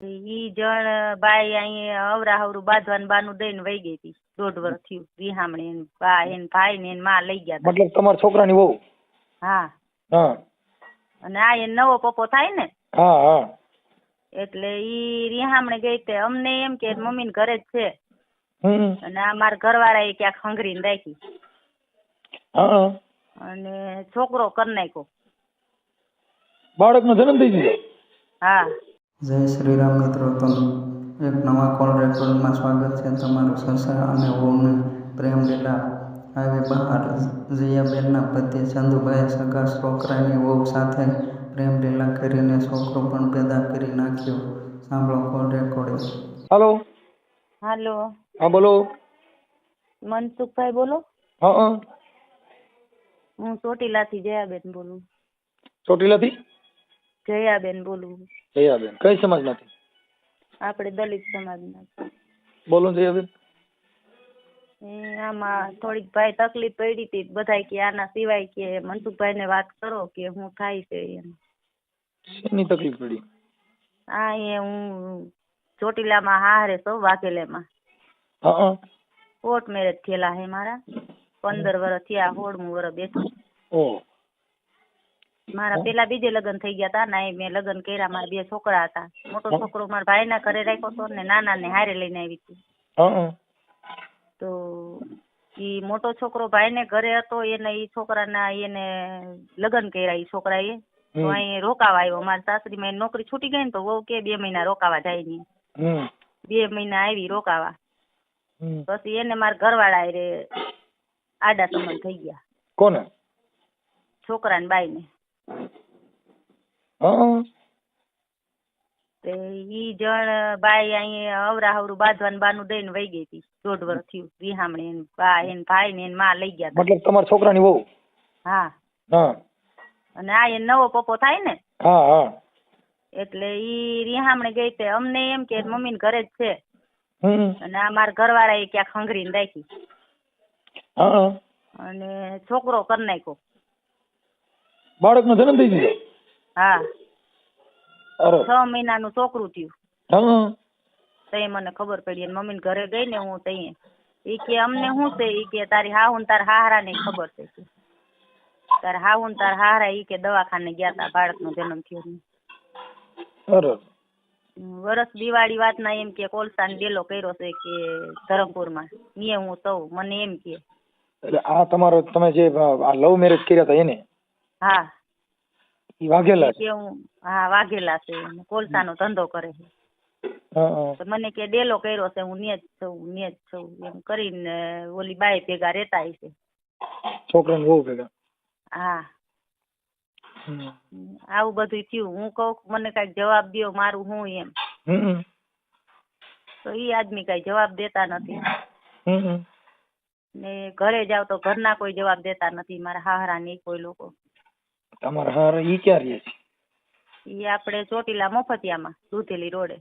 ઈ જણ બાઈ અહીંયા અવરાહવરું બાંધવાનું બાનું દઈને વહી ગઈ હતી. 1.5 વર્ષ થયું. વિહામણી એને બા એને ભાઈ ને એને માં લઈ ગયા હતા. મતલબ તમારા છોકરાની વહુ? હા. હા. અને આ એને નવો પપ્પો થાય ને, હા હા. એટલે ઈ રિહામણે ગઈ તે અમને એમ કે મમ્મી ઘરે જ છે. હમ. અને આ મારા ઘરવાળા એ ક્યાંક હંગરીને રાખી. હા. અને છોકરો કરી નાખ્યો. બાળકનો જન્મ થઈ ગયો? હા. જય શ્રી રામ મિત્રો, તો એક નવા કોલ રેકોર્ડમાં સ્વાગત છે તમારું. સસરા અને વહુને પ્રેમ લીલા આવી બહાર. જયાબેનના પતિ ચંદુભાઈએ સગા છોકરાની વહુ સાથે પ્રેમ લીલા કરીને છોકરો પણ પેદા કરી નાખ્યો. સાંભળો કોલ રેકોર્ડિંગ. હાલો. હાલો. હા બોલો. મનસુખભાઈ બોલો? હા. હું ચોટીલાથી જયાબેન બોલું. ચોટીલાથી જયાબેન બોલું. જયાબેન કઈ સમાજમાંથી? આપણે દલિત સમાજના. બોલો જયાબેન. આમાં થોડીક ભાઈ તકલીફ પડી હતી. બધા કે આના સિવાય કે મનસુખભાઈ ને વાત કરો કે હું થાય છે એમ. શેની તકલીફ પડી? આ એ હું ચોટીલામાં હારે છો વાઘેલેમાં. હા. કોર્ટ મેરેજ થયેલા હે મારા. 15 વર્ષ થયા. 16મું વર્ષ બેઠું. ઓહ. મારા પેલા બીજે લગ્ન થઈ ગયા હતા ને મેં લગ્ન કર્યા. મારા 2 છોકરા હતા. મોટો છોકરો મારા ભાઈના ઘરે રાખ્યો હતો ને નાના ને હારે લઈને આવી હતી. હા. તો ઈ મોટો છોકરો ભાઈને ઘરે હતો. એને ઈ છોકરાના એને લગ્ન કર્યા ઈ છોકરાએ. તો અહીં રોકાવા આવ્યો. મારી સાસરીમાં નોકરી છૂટી ગઈ ને તો વહુ કે 2 મહિના રોકાવા જાય નહીં. 2 મહિના આવી રોકાવા. પછી એને મારા ઘરવાળા રે આડા સંબંધ થઈ ગયા. કોને? છોકરા ને બાઈ ને. ઈ જણ બાઈ અહીંયા અવરાહવરું બાંધવાનું બાનું દઈને વહી ગઈ હતી. 1.5 વર્ષ થયું. વિહામણી એને બા એને ભાઈ ને એને માં લઈ ગયા હતા. મતલબ તમારા છોકરાની વહુ? હા. હા. અને આ એને નવો પપ્પો થાય ને, હા હા. એટલે ઈ રિહામણે ગઈ તે અમને એમ કે મમ્મી ઘરે જ છે. અને આ મારા ઘરવાળા એ ક્યાંક હંગરીને રાખી. હા. અને છોકરો કરી નાખ્યો. બાળકનો જન્મ થઈ ગયો? હા. અરે. 6 મહિનાનું છોકરું થયું. હા. તઈ મને ખબર પડી. મમ્મી ઘરે ગઈ ને હું તઈ ઈ કે અમને શું છે? ઈ કે તારી હાહુ ને તારા હાહરા ને ખબર છે. તારા હાહુ ને તારા હાહરા ઈ કે દવાખાને ગયા તા બાળકનો જન્મ થયો. અરે. વરસ દિવાળી વાત ના એમ કે કોલસા ને ડેલો કર્યો છે કે ધરમપુરમાં. નિયે હું તો મને એમ કે. એટલે આ તમારો તમે જે આ લવ મેરેજ કર્યા હતા એને? હા. ઈ વાઘેલા કે હું હા વાઘેલા છે. કોલસાનો ધંધો કરે છે. તો મને કે ડેલો કર્યો છે હું ન્યા જ છું એમ કરીને ઓલી બાઈ ભેગા રહેતા હશે. છોકરાને વહુ ભેગા? હા. આવું બધું થયું. હું કહું મને કઈક જવાબ દ્યો મારું હું એમ. તો ઈ આદમી કઈ જવાબ દેતા નથી. ને ઘરે જાવ તો ઘરના કોઈ જવાબ દેતા નથી. મારા હાહરા ને કોઈ લોકો. તમારા હાહરા ઈ ક્યાં રહે છે? ઈ આપણે ચોટીલા મફતિયામાં દૂધેલી રોડે.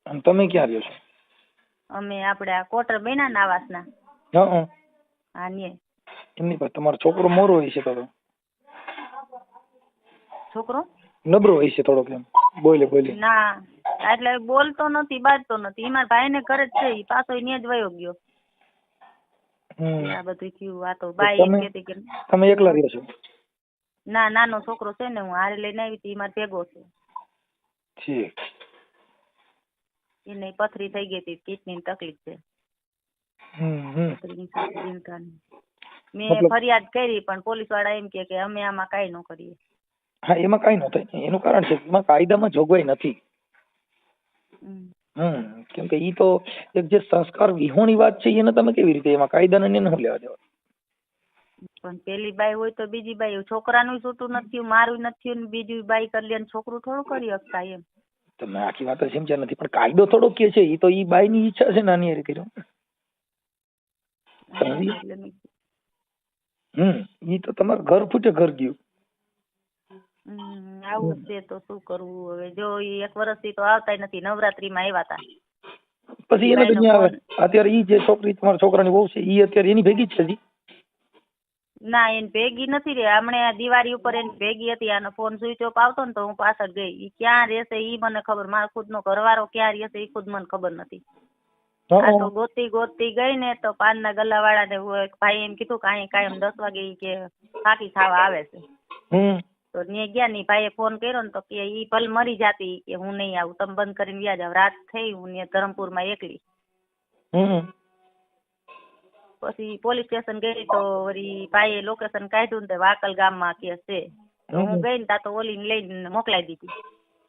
અને તમે ક્યાં રહ્યો છો? અમે આપણે આ કોટર બન્યા ને આવાસના. હા ને. એમની પાસે તમારો છોકરો મોરો હોય છે તો? છોકરો નબળો હોય છે થોડોક એમ બોલે? ના એટલે બોલતો નથી બાજતો નથી. ઈ મારા ભાઈ ને ઘરે જ છે. ઈ પાછો ન્યા જ વયો ગયો. આ બધું થયું. આ તો બાઈ એમ કહેતી કે તમે એકલા રહ્યો છો? ના નાનો છોકરો છે ને હું હારે લઈને આવી હતી. મારે ભેગો છે. ઠીક. એને પથરી થઈ ગઈ હતી. કિડનીની તકલીફ છે. મેં ફરિયાદ કરી પણ પોલીસ વાળા એમ કે અમે આમાં કઈ ન કરીએ. હા એમાં કઈ ન થાય. એનું કારણ છે એમાં કાયદામાં જોગવાઈ નથી. કેમ કે ઈ તો એક જે સંસ્કાર વિહોણી વાત છે એને તમે કેવી રીતે એમાં કાયદાને ન લેવા દેવા? પણ પેલી બાઈ હોય તો બીજી બાઈ. છોકરાનું છૂટું નથી મારું નથી ને બીજી બાઈ કરી લે છોકરું થોડું કરી શકતા એમ. તમે આખી વાત સમજ્યા નથી. પણ કાયદો થોડો કે છે. ઈ તો ઈ બાઈ ની ઈચ્છા છે નાની હારે કર્યો. ઈ તો તમારું ઘર ફૂટે ઘર ગયું. આવું છે તો શું કરવું હવે? જો ઈ 1 વર્ષથી તો આવતા નથી. નવરાત્રીમાં આવ્યા હતા. પછી એને તો આવે. અત્યારે ઈ જે છોકરી તમારા છોકરાની વહુ છે ઈ અત્યારે એની ભેગી જ છે. ના એને ભેગી નથી રે. હમણે આ દિવાળી ઉપર એને ભેગી હતી, આનો ફોન સ્વિચ ઓફ આવતો ને તો હું પાછળ ગઈ. ઈ ક્યાં રહેશે ઈ મને ખબર, મારો ખુદનો ઘરવાળો ક્યાં રહેશે ઈ ખુદ મને ખબર નથી. આ તો ગોતી ગોતી ગઈ ને તો પાનના ગલ્લાવાળાને એક ભાઈ એમ કીધું કે અહીં કાયમ 10 વાગે ઈ કે ફાંકી ખાવા આવે છે. તો ત્યાં ગયા ને ભાઈએ ફોન કર્યો ને તો કે ઈ ભલે મરી જાતી કે હું નહીં આવું, તમે બંધ કરીને વ્યા જાવ. રાત થઈ, હું ત્યાં ધરમપુરમાં એકલી. પછી પોલીસ સ્ટેશન ગઈ તો વળી ભાઈએ લોકેશન કાઢ્યું ને વાકલ ગામમાં કેસ છે. તો હું ગઈ ને તા તો ઓલીને લઈને મોકલાઈ દીધી.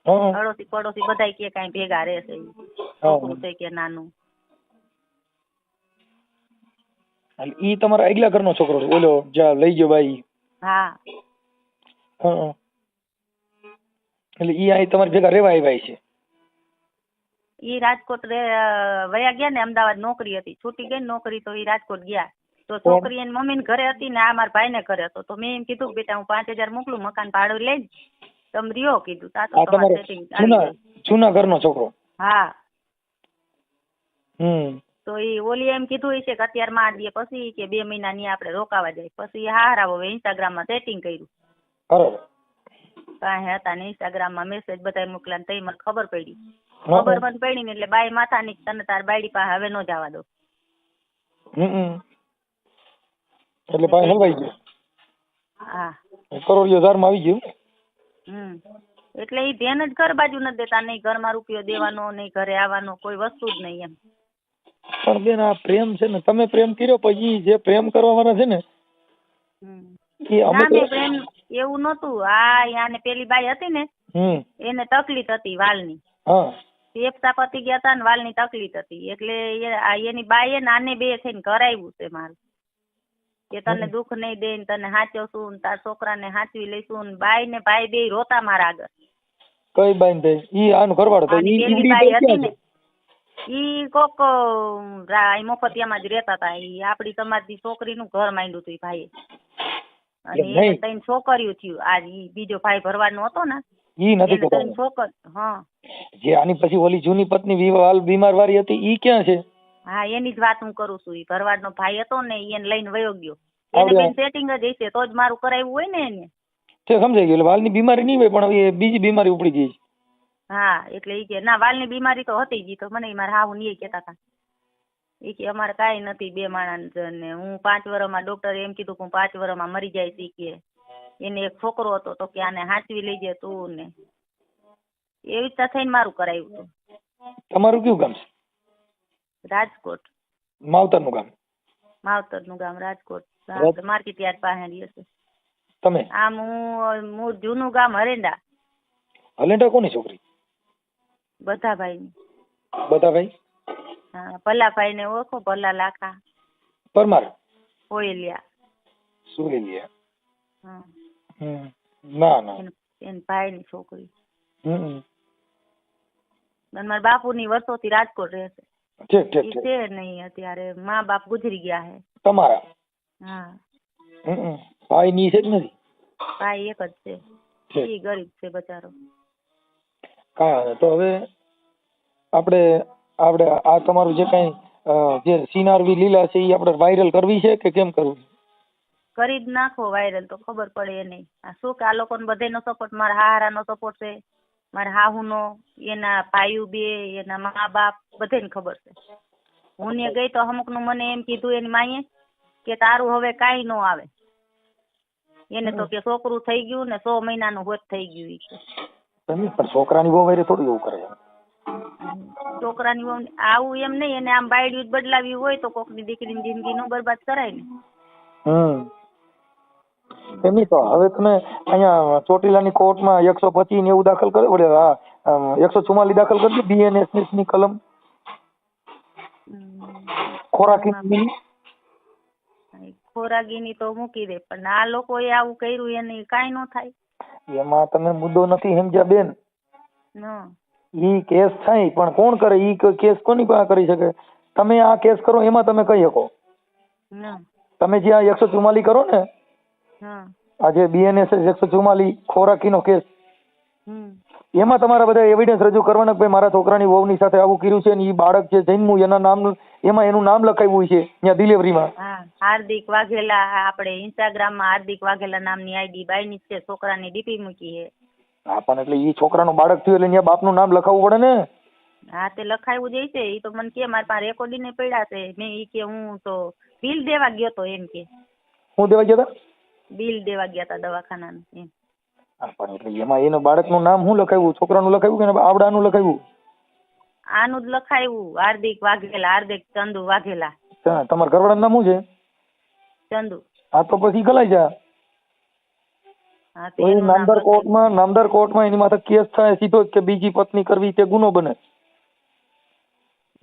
અડોશી પડોશી બધાય કે કાંઈ ભેગા રહેશે, છોકરું છે કે નાનું. ઈ તમારા આગલા ઘરનો છોકરો છે, ઓલો જ્યાં લઈ ગયો ભાઈ? હા. એટલે ઈ અહીં તમારી ભેગા રહેવા આવ્યા છે? ઈ રાજકોટ વયા ગયા ને, અમદાવાદ નોકરી હતી, છૂટી ગઈ નોકરી તો ઈ રાજકોટ ગયા. તો છોકરી એની મમ્મી ઘરે હતી ને આ મારા ભાઈ ને ઘરે હતો. તો મેં એમ કીધું બેટા હું 5000 મોકલું મકાન ભાડું લઈને તમે રહ્યો કીધું. તા તો તમારે સેટિંગ જૂના ઘરનો છોકરો? હા. તો ઈ ઓલી એમ કીધું છે કે અત્યારે માં દે પછી કે 2 મહિના ની આપણે રોકાવા જાય. પછી હારા હવે ઇન્સ્ટાગ્રામ માં સેટિંગ કર્યું. કાંઈ હતા ને ઇન્સ્ટાગ્રામ માં મેસેજ બધા મોકલ્યા. તઈ મને ખબર પડી. ખબર મને પડી ને એટલે બાઈ માથા ની તને તાર બાયડી પાસે હવે નો જવા દો. એટલે ભાઈ હલવાઈ ગયો. હા. કરોડિયો ધારમાં આવી ગયું. એટલે ઈ ધ્યાન જ ઘર બાજુ નથી દેતા, નહીં ઘરમાં રૂપિયો દેવાનો, નહીં ઘરે આવવાનો, કોઈ વસ્તુ જ નહીં એમ. પણ બેન આ પ્રેમ છે ને, તમે પ્રેમ કર્યો પછી જે પ્રેમ કરવા વાળા છે ને ના પ્રેમ એવું નતું. આ યાને પેલી બાઈ હતી ને એને તકલીફ હતી વાલની. ફેફસા પતી ગયા હતા ને વાલની તકલીફ હતી. એટલે એની બાઈએ નાને બે થઈને કરાવ્યું છે મારું કે તને દુઃખ નહીં દે, તને હાચવશું ને તાર છોકરાને હાચવી લઈશું. ને બાઈ ને ભાઈ બે રોતા મારા આગળ. કઈ બાઈ ને? ઈ આનું ઘરવાળો તો પેલી બાઈ હતી ને ઈ કોક મફતિયામાં જ રહેતા હતા. ઈ આપડી સમાજની છોકરીનું ઘર માંડ્યું હતું ભાઈએ. અને એને 3 છોકરીઓ થયું. આ બીજો ભાઈ ભરવાનો હતો ને ઈ નથી એને 3 છોકર. હા. જે આની પછી ઓલી જૂની પત્ની બીમાર વાળી હતી ઈ ક્યાં છે? હા એની જ વાત હું કરું છું. ઈ ભરવાડનો ભાઈ હતો ને એને લઈને વયો ગયો. એને બેન સેટિંગ જ હશે તો જ મારું કરાવ્યું હોય ને એને. તે સમજાઈ ગયું. વાલની બીમારી નહીં હોય પણ એ બીજી બીમારી ઉપડી ગઈ. હા એટલે ઈ કે ના વાલની બીમારી તો હતી જ. તો મને મારા હાહુ ની કહેતા હતા. ઈ કે અમારે કાંઈ નથી, 2 માણસ ને હું 5 વર્ષમાં ડોક્ટરે એમ કીધું કે હું 5 વર્ષમાં મરી જાય છે. કે એને એક છોકરો હતો તો કે આને હાચવી લઈ જાય તું ને એવી રીતના થઈને મારું કરાવ્યું હતું. તમારું કયું ગામ છે? રાજકોટ. માવતરનું ગામ? માવતરનું ગામ રાજકોટ, માર્કેટ યાર્ડ પાસે રહે છે. તમે? આમ હું જૂનું ગામ હરેંડા. હરેંડા કોની છોકરી? બધાભાઈ. બધાભાઈ? હા. ભલાભાઈ ને ઓળખો? ભલા લાખા પરમાર? ઓયલિયા. સુરેલિયા? હા. ના ના એન ભાઈ ની છોકરી. મારા બાપુ ની વર્ષોથી રાજકોટ રહે છે. ઠીક ઠીક છે નહીં અત્યારે, મા બાપ ગુજરી ગયા છે તમારા? હા. ભાઈ ની છે કે નથી? ભાઈ એક જ છે. એ ગરીબ છે બચારો. કાંઈ તો હવે આપણે આ તમારું જે કઈ જે સીનારવી લીલા છે એ આપણે વાયરલ કરવી છે કે કેમ કરવું? કરી જ નાખો વાયરલ તો ખબર પડે નહીં. આ શું કે આ લોકોને બધાનો સપોર્ટ, મારા હારાનો સપોર્ટ છે, મારા હાહુનો, એના ભાઈઓ બે, એના મા બાપ બધાને ખબર છે. હું ને ગઈ તો અમુક નું મને એમ કીધું એની માએ કે તારું હવે કાંઈ ન આવે. એને તો કે છોકરું થઈ ગયું ને 100 મહિનાનું હોત થઈ ગયું. પણ છોકરાની વહુ વારે થોડું એવું કરે. છોકરાની વહુ આવું એમ નહીં. એને આમ બાયડી બદલાવી હોય તો કોકની દીકરીની જિંદગી નો બરબાદ કરાય ને. એમની તો હવે તમે અહીંયા ચોટીલાની કોર્ટમાં 125 ને એવું દાખલ કરે, વડે 144 દાખલ કરજો. BNSS ની કલમ ખોરાકીની તો મૂકી દે. પણ આ લોકોએ આવું કર્યું એને કાંઈ ન થાય. એમાં તમે મુદ્દો નથી સમજ્યા બેન. ઈ કેસ થાય પણ કોણ કરે? ઈ કેસ કોની પાસે કરી શકે? તમે આ કેસ કરો એમાં તમે કહી શકો. તમે જે આ 144 કરો ને, આ જે BNSS 144 ખોરાકીનો કેસ, એમાં તમારા બધા એવિડન્સ રજૂ કરવાના કે ભાઈ મારા છોકરાની વહુની સાથે આવું કર્યું છે ને ઈ બાળક છે જન્મ્યું એના નામ, એમાં એનું નામ લખાવ્યું છે ત્યાં ડિલિવરીમાં. હાર્દિક વાઘેલા, આપણે ઇન્સ્ટાગ્રામ માં હાર્દિક વાઘેલા નામની આઈડી બાયની છે, છોકરાની ડીપી મૂકી છે. હા પણ એટલે ઈ છોકરાનું બાળક થયું એટલે અહીંયા બાપનું નામ લખાવવું પડે ને. હા તે લખાયું જ છે. ઈ તો મને કે મારા પાસે રેકોર્ડિંગ ને પડ્યા છે. મેં ઈ કે હું તો બિલ દેવા ગયો તો એમ કે. હું દેવા ગયા હતા? બિલ દેવા ગયા હતા દવાખાનાનું એમ. હા પણ એટલે એમાં એના બાળકનું નામ શું લખાવ્યું? છોકરાનું લખાવ્યું કે આવડાનું લખાવ્યું? આનું જ લખાયું, હાર્દિક વાઘેલા, હાર્દિક ચંદુ વાઘેલા. તમારા ઘરવાળાનું નામ શું છે? ચંદુ. હા તો પછી ગલાઈ જા. હા તે એનું નામ નામદાર કોર્ટમાં એની માથે કેસ થાય સીધો જ કે બીજી પત્ની કરવી તે ગુનો બને.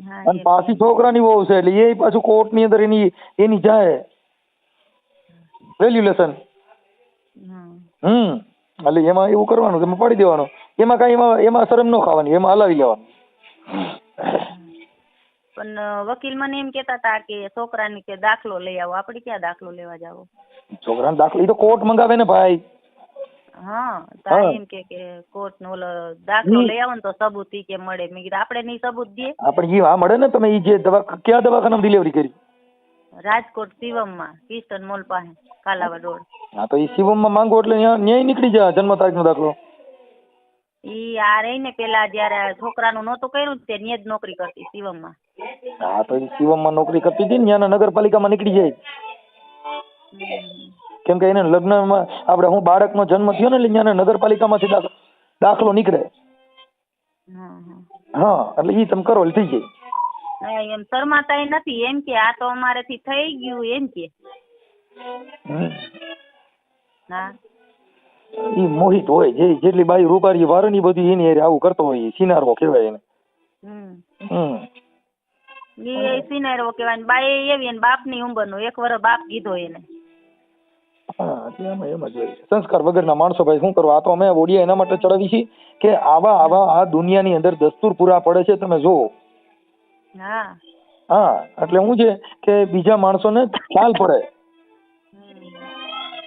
હા, અને પાછી છોકરાની વહુ છે એટલે એ પાછું કોર્ટની અંદર એની જાય વેલ્યુલેશન. એટલે એમાં એવું કરવાનું કે પાડી દેવાનું. એમાં કઈ એમાં શરમ ન ખાવાની, એમાં હલાવી લેવાનું. પણ વકીલ મને એમ કેતા હતા કે છોકરાની કે દાખલો લઈ આવો. આપણે ક્યાં દાખલો લેવા જાવો? છોકરાનો દાખલો એ તો કોર્ટ મંગાવે ને ભાઈ. હા તા એમ કે કોર્ટ નો દાખલો લઈ આવો ને તો સબૂત ઈ કે મળે. મેં કીધું આપણે નહીં સબૂત દે. આપણે ઈ મળે ને. તમે ઈ જે કયા દવાખાનામાં ડિલિવરી કરી? રાજકોટ શિવમમાં, કિસ્ટન મોલ પાસે, કાલાવડ રોડ. હા તો ઈ શિવમમાં માંગો એટલે ન્યાય નીકળી જાય જન્મ તારીખનો દાખલો. ઈ આ રહી ને પેલા જયારે છોકરાનું નહોતું કર્યું તે ન્યા જ નોકરી કરતી શિવમમાં. હા તો ઈ શિવમમાં નોકરી કરતી હતી ને ત્યાંના નગરપાલિકામાં નીકળી જાય. કેમ કે એને લગ્નમાં આપણે હું બાળકનો જન્મ થયો ને એટલે ત્યાંના નગરપાલિકામાંથી દાખલો નીકળે. હા એટલે ઈ તમે કરો એટલે થઈ જાય. એમ શરમાતા નથી એમ કે આ તો અમારેથી થઈ ગયું એમ કે. હા ઈ મોહિત હોય જેટલી બાઈ રૂપારી વારની બધી એની હારે આવું કરતો હોય સિનારો કહેવાય એને. ઈ સિનારો કહેવાય. બાઈ એવી ને બાપની ઉંમરનો 1 વર્ષ બાપ કીધો એને. હા એમ જ હોય. સંસ્કાર વગરના માણસો ભાઈ શું કરવા. આ તો અમે ઓડિયા એના માટે ચડાવી છીએ કે આવા આ દુનિયાની અંદર દસ્તુર પૂરા પડે છે તમે જોવો. હા એટલે શું છે કે બીજા માણસોને ખ્યાલ પડે.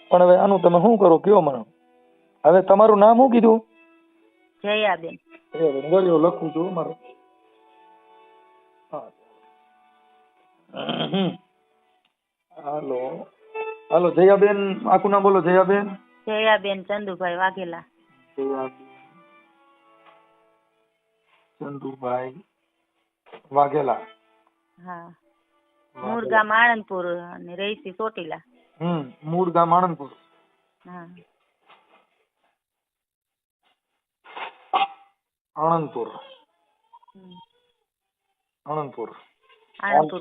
પણ હવે આનું તમે શું કરો કયો મને. હવે તમારું નામ શું કીધું? જયાબેન. લખું છું મારું. હાલો જયાબેન, આખું નામ બોલો. જયાબેન. જયાબેન ચંદુભાઈ વાઘેલા. ચંદુભાઈ વાઘેલા. હા. મૂળ ગામ આણંદપુર અને રહીશી ચોટીલા. મૂળ ગામ આણંદપુર. હા. આણંદપુર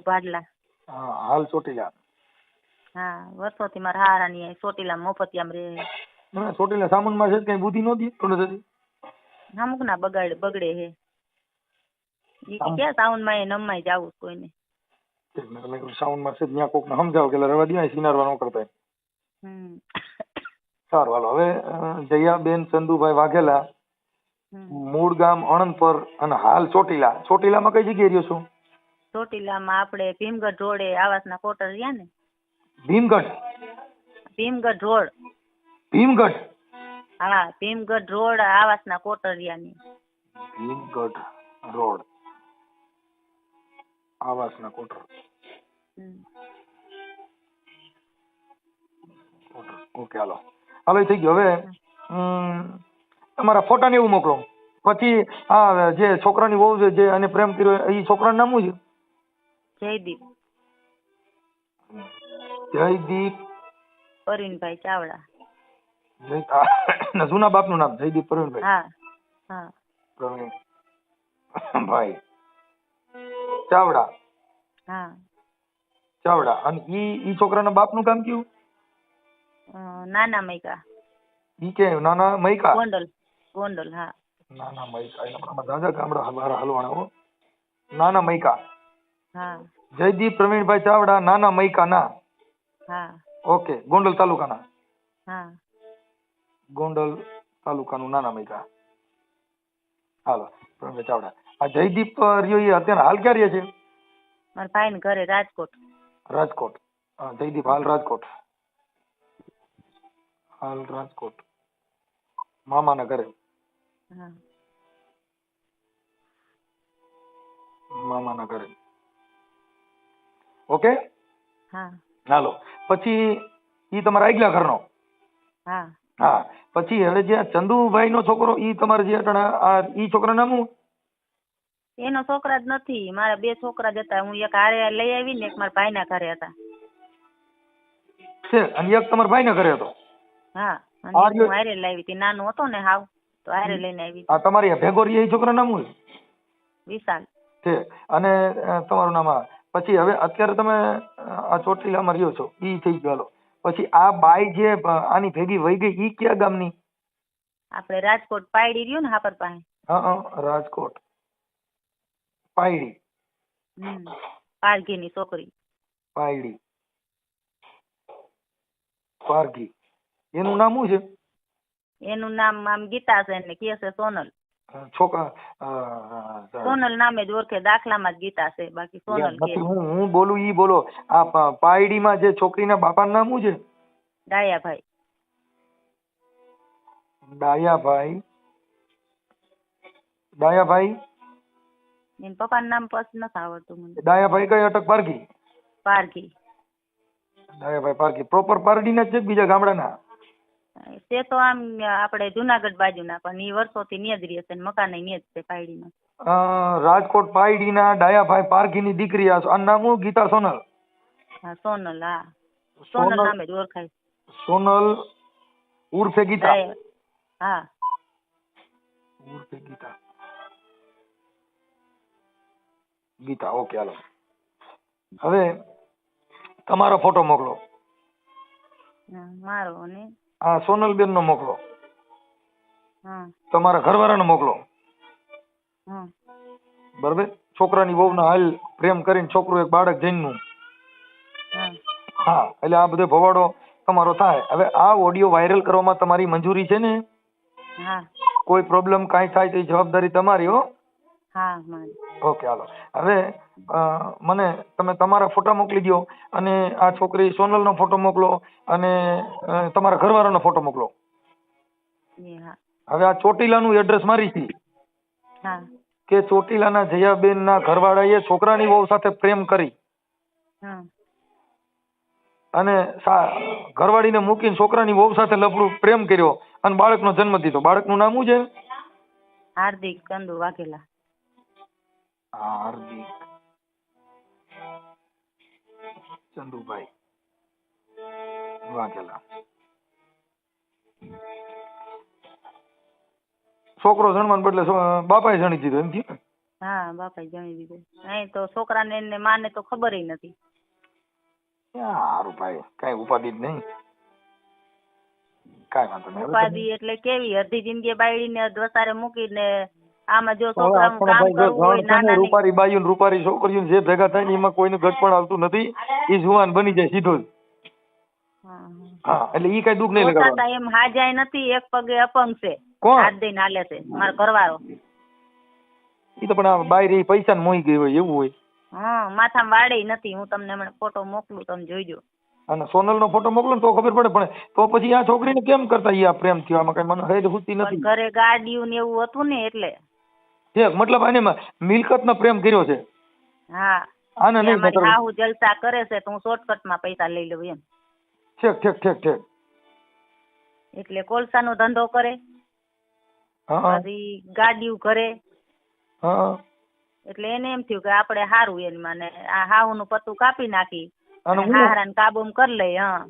ભાડલા. હા હાલ ચોટીલા. હા વર્ષોથી મારા હારાની ચોટીલા મોફતિયામ રહે. ચોટીલા સામાનમાં છે કઈ બુદ્ધિ નહોતી થોડી. અમુક ના બગડે હે. ઈ ક્યાં સાઉન્ડમાં એ નમાઈ જાવું કોઈને. સાઉન્ડમાં છે ત્યાં કોકને સમજાવો કે રવા દે સિનારવા ન કરતા. સારું હાલો. હવે જયાબેન ચંદુભાઈ વાઘેલા, મૂળ ગામ આણંદપુર અને હાલ ચોટીલા. ચોટીલામાં કઈ જગ્યાએ રહ્યો છો? ચોટીલામાં આપણે ભીમગઢ રોડે આવાસના ક્વાર્ટર રહ્યા ને. ભીમગઢ રોડ. ભીમગઢ. હા ભીમગઢ રોડ આવાસના ક્વાર્ટર રહ્યા ને. Bhimgadh road આવાસના quarter. ઓકે હાલો થઈ ગયો. હવે તમારા ફોટા ને એવું મોકલો. પછી આ જે છોકરાની વહુ છે જે એને પ્રેમ કર્યો એ છોકરાનું નામ શું છે? જયદીપ. જયદીપ પરવીનભાઈ ચાવડા. જૂના બાપનું નામ જયદીપ પરવીનભાઈ. હા પ્રવીણભાઈ ચાવડા. હા ચાવડા. અને ઈ છોકરાના બાપનું કામ કયું? નાના મૈકા. ઈ કે નાના મૈકા? ગોંડલ. હા નાના મૈકા. એના દાદા ગામડા હલવાણા હો. નાના મૈકા. હા. જયદીપ પ્રવીણભાઈ ચાવડા નાના મૈકા ના. હા. ઓકે. ગોંડલ તાલુકાના. હા. ગોંડલ તાલુકાનું નાના મૈકા. હાલો પ્રવીણભાઈ ચાવડા. આ જયદીપ રહ્યો એ અત્યારે હાલ ક્યાં રહે છે? મારા ભાઈ ઘરે રાજકોટ. રાજકોટ. જયદીપ હાલ રાજકોટ. મામાના ઘરે. મામાના ઘરે. ઓકે. હા હાલો પછી ઈ તમારા આગલા ઘરનો. હા. હા પછી હવે જે ચંદુભાઈ નો છોકરો ઈ તમારે જે આ ઈ છોકરા નામ શું? એનો છોકરા જ નથી, મારા 2 છોકરા જ હતા. હું એક હારે લઈ આવી ને એક મારા ભાઈના ઘરે હતા. છે અને એક તમારા ભાઈ ના ઘરે હતો. હા અને એક હું હારે લાવી હતી, નાનો હતો ને હાવ તો હારે લઈને આવી. આ તમારી ભેગો રહી એ છોકરા નામ શું? વિશાલ. છે અને તમારું નામ આ પછી હવે અત્યારે તમે આ ચોટીલામાં રહ્યો છો ઈ થઈ ગયો. પછી આ બાઈ જે આની ભેગી વહી ગઈ ઈ કયા ગામની? આપણે રાજકોટ પાયડી રહ્યું ને હાપર પાસે. હા રાજકોટ પાયડી. પારઘીની છોકરી. પાયડી પારઘી. એનું નામ શું છે? એનું નામ આમ ગીતા છે ને કે છે સોનલ. છોકરા સોનલ નામે જ ઓળખે, દાખલામાં જ ગીતા છે, બાકી સોનલ કે. હું બોલું ઈ બોલો. આ પાયડીમાં જે છોકરીના બાપાનું નામ શું છે? ડાયાભાઈ. ડાયાભાઈ. ડાયાભાઈ એન પપ્પાનું નામ પછી નથી આવડતું મને. ડાયાભાઈ કઈ અટક પારઘી? પારઘી. ડાયાભાઈ પારઘી પ્રોપર પારડીના જ છે બીજા ગામડાના? તે તો આમ આપણે જુનાગઢ બાજુના, પણ ઈ વર્ષોથી ન્યા જ રહે છે, મકાન ન્યા જ છે પાયડીમાં. રાજકોટ પાયડીના ડાયાભાઈ પારઘીની દીકરી. આ નામ શું? ગીતા સોનલ. હા સોનલ. હા સોનલ નામે જ ઓળખાય. સોનલ ઉર્ફે ગીતા. હા ઉર્ફે ગીતા. ગીતા ઓકે હાલો. હવે તમારો ફોટો મોકલો. મારો ને હા સોનલબેન નો મોકલો. હા તમારા ઘરવાળાનો મોકલો. હા બરાબર. છોકરાની વહુના હાલ પ્રેમ કરીને છોકરું એક બાળક જન્મ્યું. હા એટલે આ બધો ભવાડો તમારો થાય. હવે આ ઓડિયો વાયરલ કરવામાં તમારી મંજૂરી છે ને? હા. કોઈ પ્રોબ્લેમ કાંઈ થાય તો જવાબદારી તમારી હો. હા ઓકે હાલો. હવે મને તમે તમારા ફોટા મોકલી દો અને આ છોકરી સોનલનો ફોટો મોકલો અને તમારા ઘરવાળાનો ફોટો મોકલો. હવે આ ચોટીલાનું એડ્રેસ મારી છે કે ચોટીલાના જયાબેનના ઘરવાળાએ છોકરાની વહુ સાથે પ્રેમ કરી અને ઘરવાળીને મૂકીને છોકરાની વહુ સાથે લફડું પ્રેમ કર્યો અને બાળકનો જન્મ દીધો. બાળકનું નામ શું છે? હાર્દિક ચંદુ વાઘેલા. હાર્દિક ચંદુભાઈ વાઘેલા. છોકરો જણવાને બદલે બાપાએ જણી દીધો એમ થયું? હા બાપાએ જણી દીધો. અહીં તો છોકરાને ને માને તો ખબર નથી. સારું ભાઈ કઈ ઉપાધિ જ નહીં. કઈ વાંધો નહીં. ઉપાધિ એટલે કેવી અડધી જિંદગી બાયડીને દોસારે મૂકીને આમાં જો છોકરાનું કામ કરવું હોય નાના રૂપારી બાયું રૂપારી છોકરીઓ જે ભેગા થાય ને એમાં કોઈને ગઢપણ આવતું નથી. એ જુવાન બની જાય સીધો જ. હા એટલે ઈ કઈ દુઃખ નહીં લગાડવાનું. એમ હાજાય નથી, એક પગે અપંગ છે. કોણ? હાથ દઈને હાલે છે મારો ઘરવાળો. ઈ તો પણ આ બાયરી પૈસા ને મોઈ ગઈ હોય એવું હોય. હા માથામાં વાડે નથી. હું તમને હમણાં ફોટો મોકલું, તમે જોઈજો. અને સોનલ નો ફોટો મોકલો ને તો ખબર પડે. પણ તો પછી આ છોકરીને કેમ કરતા ઈ આ પ્રેમ થયો? આમાં કઈ મને હેડ હુતી નથી. ઘરે ગાડીયું ને એવું હતું ને એટલે. મતલબ આને મિલકત નો પ્રેમ કર્યો છે. હા આને નહીં મારી હાહુ જલસા કરે છે તો હું શોર્ટકટ માં પૈસા લઈ લઉં એમ. ઠીક ઠીક ઠીક ઠીક. એટલે કોલસા નો ધંધો કરે, પછી ગાડીયું કરે. એટલે એને એમ થયું કે આપણે સારું એની માને આ હાહુ નું પત્તું કાપી નાખી અને હારાને કાબૂમાં કરી લઈ. હા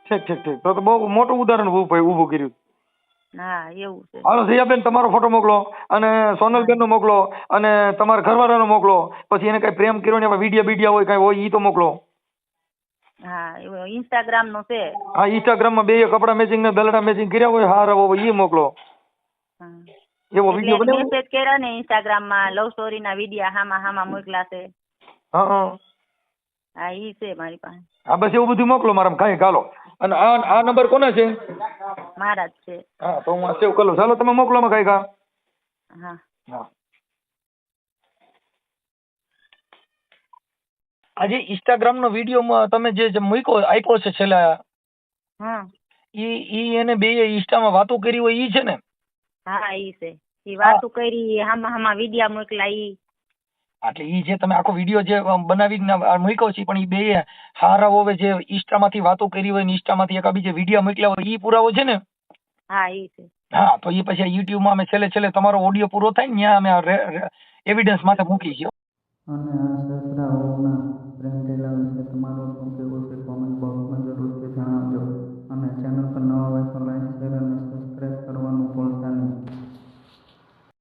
ઠીક ઠીક ઠીક. તો બહુ મોટું ઉદાહરણ ઊભું કર્યું. હા એવું છે. હાલો જયાબેન તમારો ફોટો મોકલો અને સોનલબેન નો મોકલો અને તમારા ઘરવાળાનો મોકલો. પછી એને કઈ પ્રેમ કર્યો ને એમાં વિડીયા હોય કઈ હોય ઈ તો મોકલો. હા ઇન્સ્ટાગ્રામ નો છે. હા ઇન્સ્ટાગ્રામ માં બે કપડા મેચિંગ ને દલડા મેચિંગ કર્યા હોય હારા હોય ઈ મોકલો. એવો વિડીયો બનાવો. મેસેજ કર્યા ને ઇન્સ્ટાગ્રામ માં લવ સ્ટોરી ના વિડીયા હામાં મોકલા છે. હા ઈ છે મારી પાસે. હા બસ એવું બધું મોકલો મારા કાંઈ ગાલો. અને આ નંબર કોના છે? મારા જ છે. હા તો હું સેવ કરી લઉં. ચાલો તમે મોકલો માં કાંઈ કા. હા હા આજે ઇન્સ્ટાગ્રામ નો વિડીયો તમે જે મૂક્યો આપ્યો છે છેલ્લા, ઈ એને બે ઇન્સ્ટામાં વાતો કરી હોય ઈ છે ને? હા ઈ છે. ઈ વાતો કરી હામાં વિડીયા મોકલા ઈ. એટલે ઈ જે તમે આખો વિડીયો જે બનાવીને મૂક્યો છે પણ ઈ બે હારાઓએ જે ઇન્સ્ટામાંથી વાતો કરી હોય ને ઇન્સ્ટામાંથી એક બીજે વિડીયો મોકલ્યા હોય ઈ પુરાવો છે ને? હા ઈ છે. હા તો ઈ પછી યુટ્યુબમાં અમે છેલ્લે તમારો ઓડિયો પૂરો થાય ને ત્યાં અમે એવિડન્સ માટે મૂકી છે. અને આ સસરાઓના